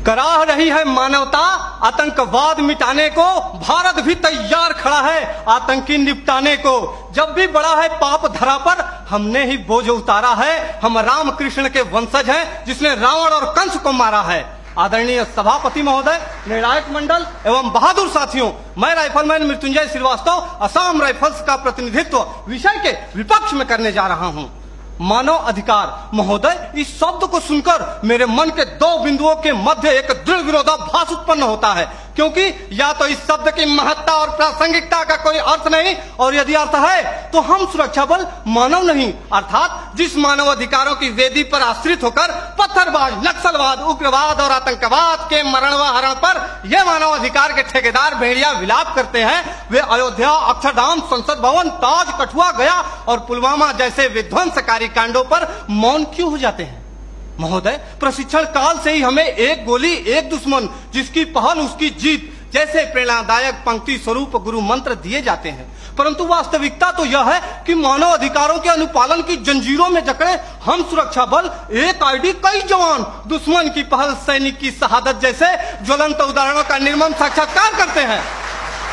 कराह रही है मानवता आतंकवाद मिटाने को, भारत भी तैयार खड़ा है आतंकी निपटाने को। जब भी बड़ा है पाप धरा पर, हमने ही बोझ उतारा है। हम राम कृष्ण के वंशज हैं, जिसने रावण और कंस को मारा है। आदरणीय सभापति महोदय, निर्णायक मंडल एवं बहादुर साथियों, मैं राइफलमैन मृत्युंजय श्रीवास्तव असम राइफल्स का प्रतिनिधित्व विषय के विपक्ष में करने जा रहा हूं। मानव अधिकार महोदय, इस शब्द को सुनकर मेरे मन के दो बिंदुओं के मध्य एक दृढ़ विरोधाभास उत्पन्न होता है, क्योंकि या तो इस शब्द की महत्ता और प्रासंगिकता का कोई अर्थ नहीं, और यदि अर्थ है तो हम सुरक्षा बल मानव नहीं, अर्थात जिस मानव अधिकारों की वेदी पर आश्रित होकर पत्थरबाज, नक्सलवाद, उग्रवाद और आतंकवाद के मरण व हरण पर यह मानव अधिकार के ठेकेदार भेड़िया विलाप करते हैं, वे अयोध्या, अक्षरधाम, संसद भवन, ताज, कठुआ, गया और पुलवामा जैसे विध्वंसकारी कांडों पर मौन क्यों हो जाते हैं? महोदय, प्रशिक्षण काल से ही हमें एक गोली एक दुश्मन, जिसकी पहल उसकी जीत जैसे प्रेरणादायक पंक्ति स्वरूप गुरु मंत्र दिए जाते हैं, परंतु वास्तविकता तो यह है कि मानव अधिकारों के अनुपालन की जंजीरों में जकड़े हम सुरक्षा बल एक आईडी कई जवान, दुश्मन की पहल सैनिक की शहादत जैसे ज्वलंत उदाहरणों का निर्मम साक्षात्कार करते हैं।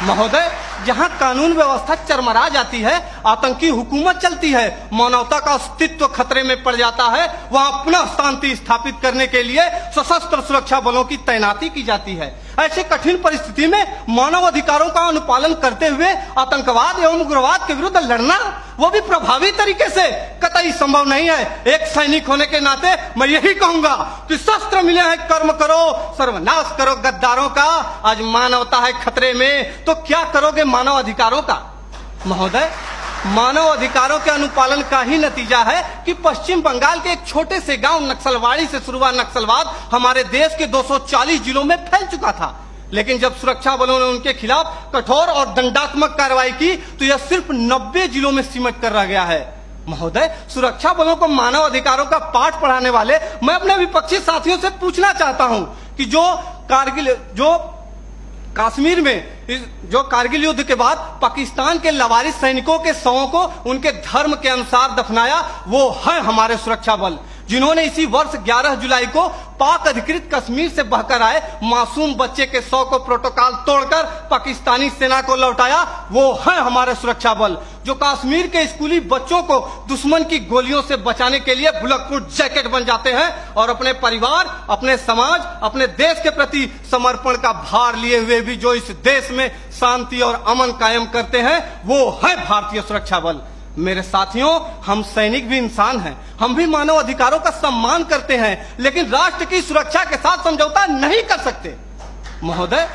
महोदय, जहां कानून व्यवस्था चरमरा जाती है, आतंकी हुकूमत चलती है, मानवता का अस्तित्व खतरे में पड़ जाता है, वहां पुनः शांति स्थापित करने के लिए सशस्त्र सुरक्षा बलों की तैनाती की जाती है। ऐसे कठिन परिस्थिति में मानव अधिकारों का अनुपालन करते हुए आतंकवाद एवं उग्रवाद के विरुद्ध लड़ना, वो भी प्रभावी तरीके से, कतई संभव नहीं है। एक सैनिक होने के नाते मैं यही कहूंगा कि शस्त्र मिले हैं, कर्म करो, सर्वनाश करो गद्दारों का। आज मानवता है खतरे में, तो क्या करोगे मानव अधिकारों का? महोदय, मानव अधिकारों के अनुपालन का ही नतीजा है कि पश्चिम बंगाल के एक छोटे से गांव नक्सलवाड़ी से शुरू हुआ नक्सलवाद हमारे देश के 240 जिलों में फैल चुका था, लेकिन जब सुरक्षा बलों ने उनके खिलाफ कठोर और दंडात्मक कार्रवाई की तो यह सिर्फ 90 जिलों में सीमित कर रह गया है। महोदय, सुरक्षा बलों को मानव अधिकारों का पाठ पढ़ाने वाले मैं अपने विपक्षी साथियों से पूछना चाहता हूं कि कश्मीर में जो कारगिल युद्ध के बाद पाकिस्तान के लवारिस सैनिकों के शवों को उनके धर्म के अनुसार दफनाया, वो है हमारे सुरक्षा बल, जिन्होंने इसी वर्ष 11 जुलाई को पाक अधिकृत कश्मीर से बहकर आए मासूम बच्चे के शव को प्रोटोकॉल तोड़कर पाकिस्तानी सेना को लौटाया, वो है हमारे सुरक्षा बल, जो कश्मीर के स्कूली बच्चों को दुश्मन की गोलियों से बचाने के लिए बुलेट प्रूफ जैकेट बन जाते हैं और अपने परिवार, अपने समाज, अपने देश के प्रति समर्पण का भार लिए हुए भी जो इस देश में शांति और अमन कायम करते हैं, वो है भारतीय सुरक्षा बल। मेरे साथियों, हम सैनिक भी इंसान हैं, हम भी मानव अधिकारों का सम्मान करते हैं, लेकिन राष्ट्र की सुरक्षा के साथ समझौता नहीं कर सकते। महोदय,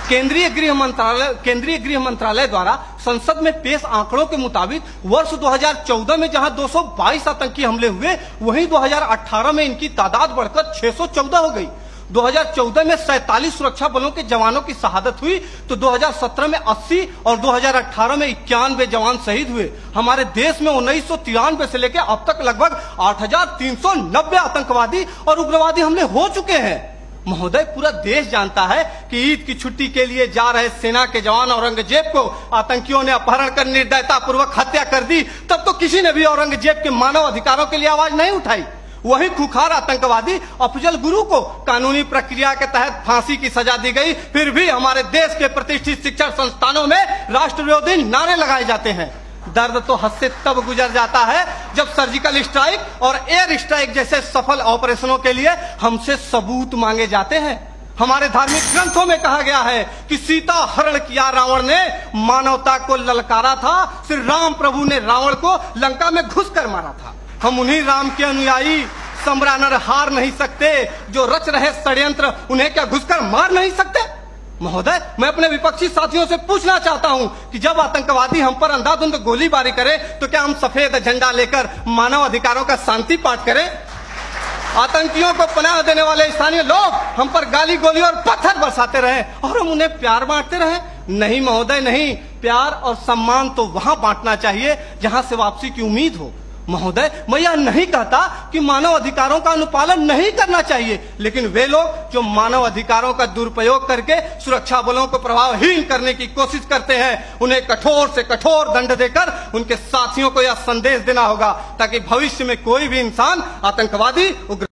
केंद्रीय गृह मंत्रालय द्वारा संसद में पेश आंकड़ों के मुताबिक वर्ष 2014 में जहां 222 आतंकी हमले हुए, वहीं 2018 में इनकी तादाद बढ़कर 614 हो गई। 2014 में 47 सुरक्षा बलों के जवानों की शहादत हुई तो 2017 में 80 और 2018 में 91 जवान शहीद हुए। हमारे देश में 1993 से लेकर अब तक लगभग 8390 आतंकवादी और उग्रवादी हमले हो चुके हैं। महोदय, पूरा देश जानता है कि ईद की छुट्टी के लिए जा रहे सेना के जवान औरंगजेब को आतंकियों ने अपहरण कर निर्दयता पूर्वक हत्या कर दी, तब तो किसी ने भी औरंगजेब के मानव अधिकारों के लिए आवाज नहीं उठाई। वही खुखार आतंकवादी अफजल गुरु को कानूनी प्रक्रिया के तहत फांसी की सजा दी गई, फिर भी हमारे देश के प्रतिष्ठित शिक्षण संस्थानों में राष्ट्र विरोधी नारे लगाए जाते हैं। दर्द तो हद से तब गुजर जाता है जब सर्जिकल स्ट्राइक और एयर स्ट्राइक जैसे सफल ऑपरेशनों के लिए हमसे सबूत मांगे जाते हैं। हमारे धार्मिक ग्रंथों में कहा गया है कि सीता हरण किया रावण ने, मानवता को ललकारा था, श्री राम प्रभु ने रावण को लंका में घुसकर मारा था। हम उन्हीं राम के अनुयायी, सम्रानर हार नहीं सकते, जो रच रहे षड्यंत्र उन्हें क्या घुसकर मार नहीं सकते? महोदय, मैं अपने विपक्षी साथियों से पूछना चाहता हूं कि जब आतंकवादी हम पर अंधाधुंध गोलीबारी करे तो क्या हम सफेद झंडा लेकर मानव अधिकारों का शांति पाठ करें? आतंकियों को पनाह देने वाले स्थानीय लोग हम पर गाली गोली और पत्थर बरसाते रहे और हम उन्हें प्यार बांटते रहे? नहीं महोदय, नहीं। प्यार और सम्मान तो वहां बांटना चाहिए जहां से वापसी की उम्मीद हो। महोदय, मैं यह नहीं कहता कि मानव अधिकारों का अनुपालन नहीं करना चाहिए, लेकिन वे लोग जो मानव अधिकारों का दुरुपयोग करके सुरक्षा बलों को प्रभावहीन करने की कोशिश करते हैं, उन्हें कठोर से कठोर दंड देकर उनके साथियों को यह संदेश देना होगा ताकि भविष्य में कोई भी इंसान आतंकवादी, उग्र